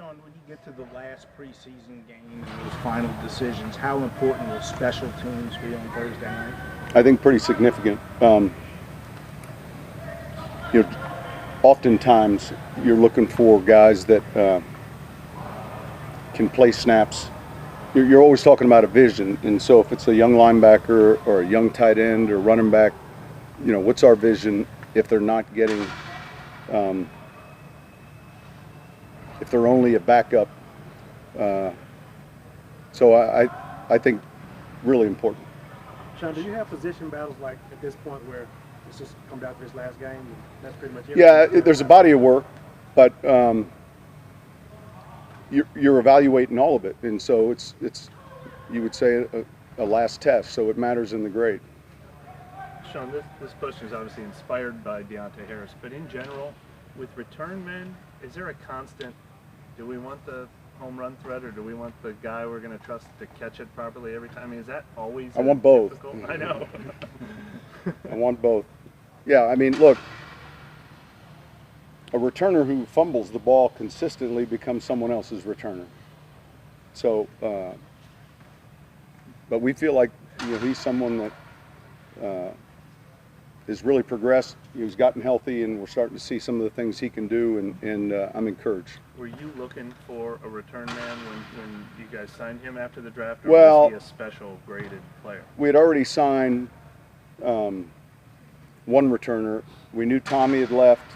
Sean, when you get to the last preseason game and those final decisions, how important will special teams be on Thursday night? I think pretty significant. You know, oftentimes you're looking for guys that can play snaps. You're always talking about a vision, and so if it's a young linebacker or a young tight end or running back, you know, what's our vision if they're not getting, if they're only a backup? So I think really important. Sean, do you have position battles like at this point where it's just come down to this last game and that's pretty much it? Yeah, there's a body of work, but you're evaluating all of it, and so it's you would say a last test, so it matters in the grade. Sean, this question is obviously inspired by Deontay Harris, but in general, with return men, is there a constant? Do we want the home run threat, or do we want the guy we're going to trust to catch it properly every time? I mean, is that always? I want both. I know. I want both. Yeah, I mean, look, a returner who fumbles the ball consistently becomes someone else's returner. So, but we feel like, you know, he's someone that has really progressed. He's gotten healthy, and we're starting to see some of the things he can do, and I'm encouraged. Were you looking for a return man when you guys signed him after the draft, or well, was he a special graded player? We had already signed one returner. We knew Tommy had left.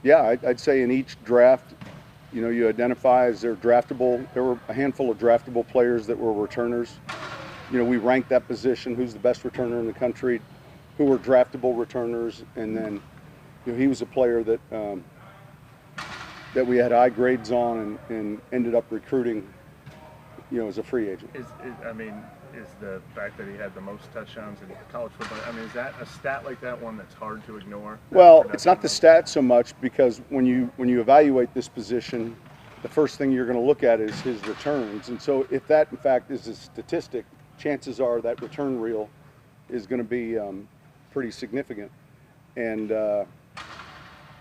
Yeah, I'd say in each draft, you know, you identify as they're draftable. There were a handful of draftable players that were returners. You know, we ranked that position, who's the best returner in the country, who were draftable returners, and then, you know, he was a player that that we had high grades on and ended up recruiting, you know, as a free agent. Is the fact that he had the most touchdowns in college football, I mean, is that a stat like that one that's hard to ignore? Well, it's not the stat so much, because when you evaluate this position, the first thing you're going to look at is his returns. And so if that, in fact, is a statistic, chances are that return reel is going to be pretty significant. And,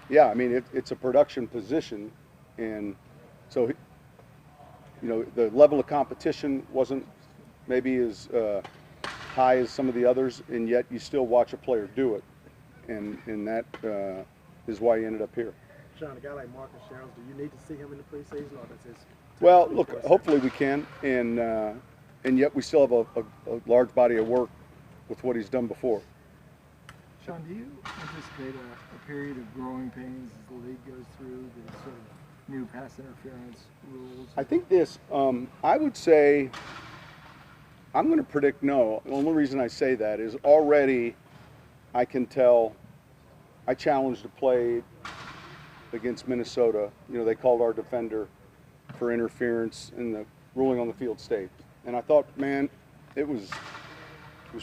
yeah, I mean, it's a production position. And so, you know, the level of competition wasn't maybe as high as some of the others, and yet you still watch a player do it, and that is why he ended up here. Sean, a guy like Marcus Sherrills, do you need to see him in the preseason, or does his? Well, look, hopefully we can, and yet we still have a large body of work with what he's done before. Sean, do you anticipate a period of growing pains as the league goes through the sort of new pass interference rules? I think this, I would say, I'm going to predict no. The only reason I say that is already I can tell. I challenged a play against Minnesota. You know, they called our defender for interference, and the ruling on the field stayed. And I thought, man, it was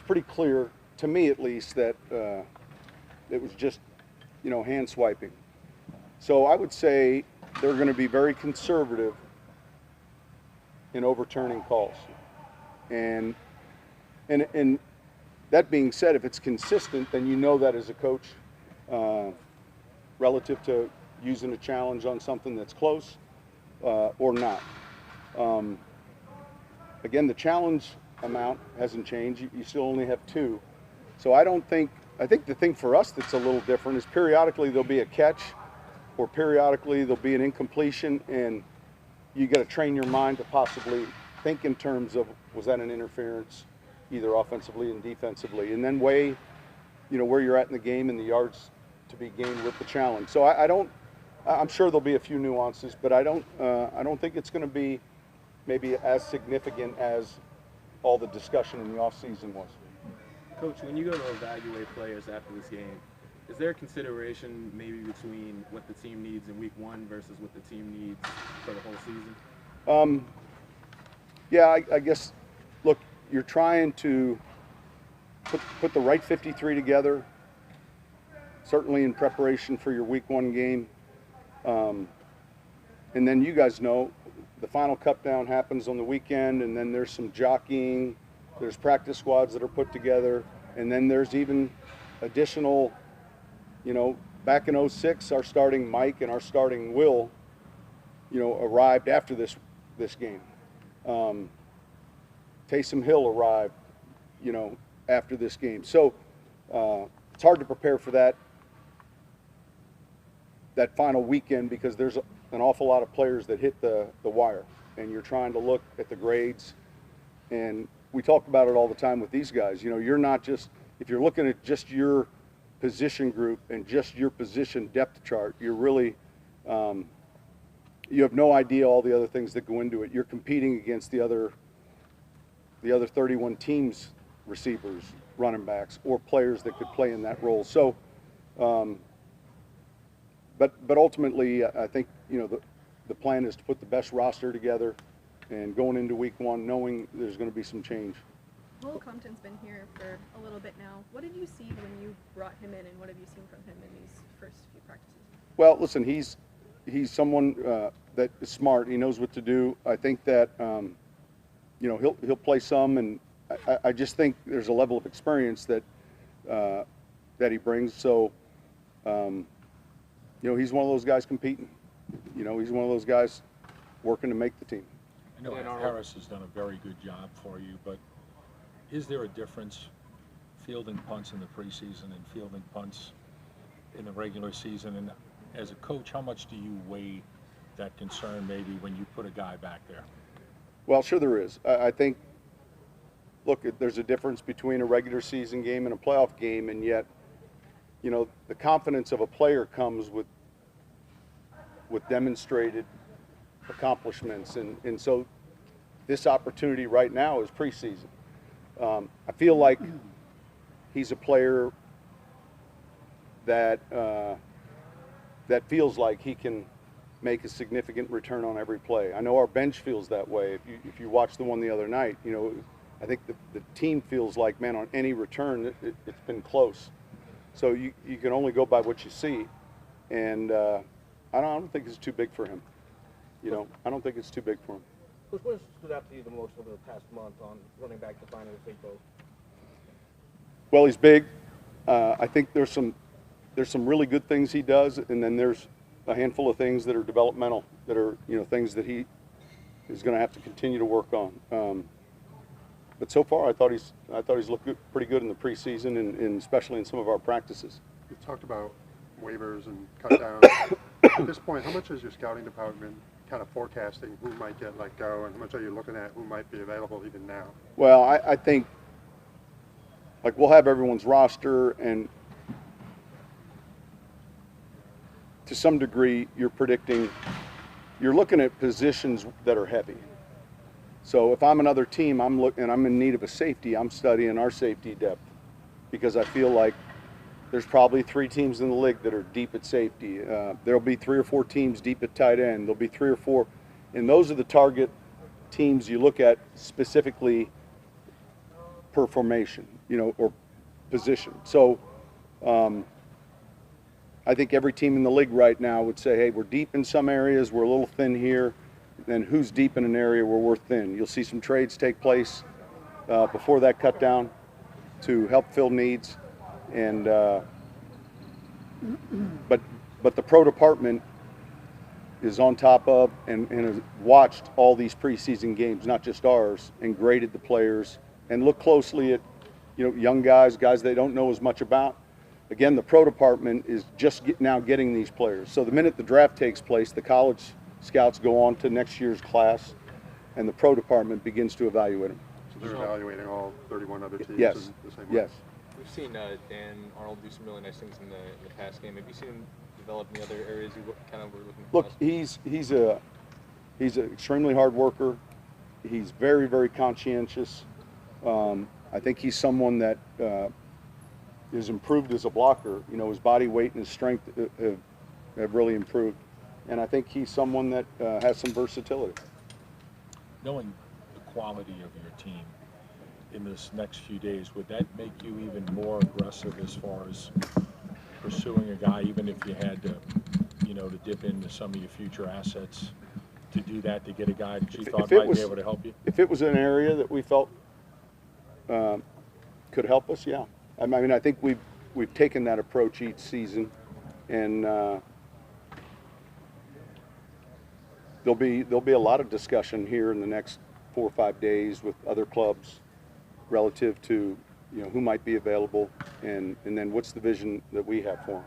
pretty clear to me, at least, that it was just, you know, hand swiping. So I would say they're going to be very conservative in overturning calls. And that being said, if it's consistent, then you know that as a coach, relative to using a challenge on something that's close or not. Again, the challenge amount hasn't changed. You still only have 2. So I think the thing for us that's a little different is periodically there'll be a catch, or periodically there'll be an incompletion, and you got to train your mind to possibly think in terms of, was that an interference, either offensively and defensively, and then weigh, you know, where you're at in the game and the yards to be gained with the challenge. So I'm sure there'll be a few nuances, but I don't think it's going to be maybe as significant as all the discussion in the offseason was. Coach, when you go to evaluate players after this game, is there a consideration maybe between what the team needs in week 1 versus what the team needs for the whole season? Yeah, I guess, look, you're trying to put the right 53 together, certainly in preparation for your week 1 game. And then you guys know the final cut down happens on the weekend, and then there's some jockeying, there's practice squads that are put together, and then there's even additional, you know, back in 06, our starting Mike and our starting Will, arrived after this game. Taysom Hill arrived, after this game. So it's hard to prepare for that final weekend because there's an awful lot of players that hit the wire, and you're trying to look at the grades. And we talk about it all the time with these guys. You're not just, if you're looking at just your position group and just your position depth chart, you're really, you have no idea all the other things that go into it. You're competing against the other 31 teams, receivers, running backs, or players that could play in that role. So, but ultimately, I think the plan is to put the best roster together, and going into week one, knowing there's going to be some change. Will Compton's been here for a little bit now. What did you see when you brought him in, and what have you seen from him in these first few practices? Well, listen, he's someone that is smart. He knows what to do. I think that he'll play some, and I just think there's a level of experience that he brings. So he's one of those guys competing. He's one of those guys working to make the team. I know Harris has done a very good job for you, but is there a difference fielding punts in the preseason and fielding punts in the regular season? And as a coach, how much do you weigh that concern maybe when you put a guy back there? Well, sure there is. I think, look, there's a difference between a regular season game and a playoff game, and yet, the confidence of a player comes with demonstrated accomplishments, and so this opportunity right now is preseason. I feel like he's a player that feels like he can make a significant return on every play. I know our bench feels that way. If you watch the one the other night, I think the team feels like, man, on any return, it's been close. So you can only go by what you see, and I don't think it's too big for him. I don't think it's too big for him. What stood out to you the most over the past month on running back defining the big boat? Well, he's big. I think there's some really good things he does, and then there's a handful of things that are developmental, that are things that he is going to have to continue to work on. But so far, I thought he's looked pretty good in the preseason, and especially in some of our practices. You talked about waivers and cut downs. At this point, how much is your scouting department kind of forecasting who might get let go, and how much are you looking at who might be available even now? Well, I think, like, we'll have everyone's roster, and to some degree, you're looking at positions that are heavy. So if I'm another team, I'm in need of a safety, I'm studying our safety depth, because I feel like there's probably 3 teams in the league that are deep at safety. There'll be 3 or 4 teams deep at tight end. There'll be 3 or 4, and those are the target teams you look at specifically per formation, or position. So I think every team in the league right now would say, hey, we're deep in some areas, we're a little thin here, then who's deep in an area where we're thin? You'll see some trades take place before that cut down to help fill needs. And but the pro department is on top of and has watched all these preseason games, not just ours, and graded the players and looked closely at young guys they don't know as much about. Again, the pro department is just now getting these players. So the minute the draft takes place, the college scouts go on to next year's class, and the pro department begins to evaluate them. So they're evaluating all 31 other teams Yes. in the same way? Yes. We've seen Dan Arnold do some really nice things in the past game. Have you seen him develop in the other areas you kind of were looking for? Look, he's an extremely hard worker. He's very, very conscientious. I think he's someone that is improved as a blocker. His body weight and his strength have really improved. And I think he's someone that has some versatility. Knowing the quality of your team in this next few days, would that make you even more aggressive as far as pursuing a guy, even if you had to, to dip into some of your future assets to do that, to get a guy that you thought might be able to help you? If it was an area that we felt could help us, yeah. I mean, I think we've taken that approach each season, and there'll be a lot of discussion here in the next 4 or 5 days with other clubs relative to, you know, who might be available and then what's the vision that we have for them.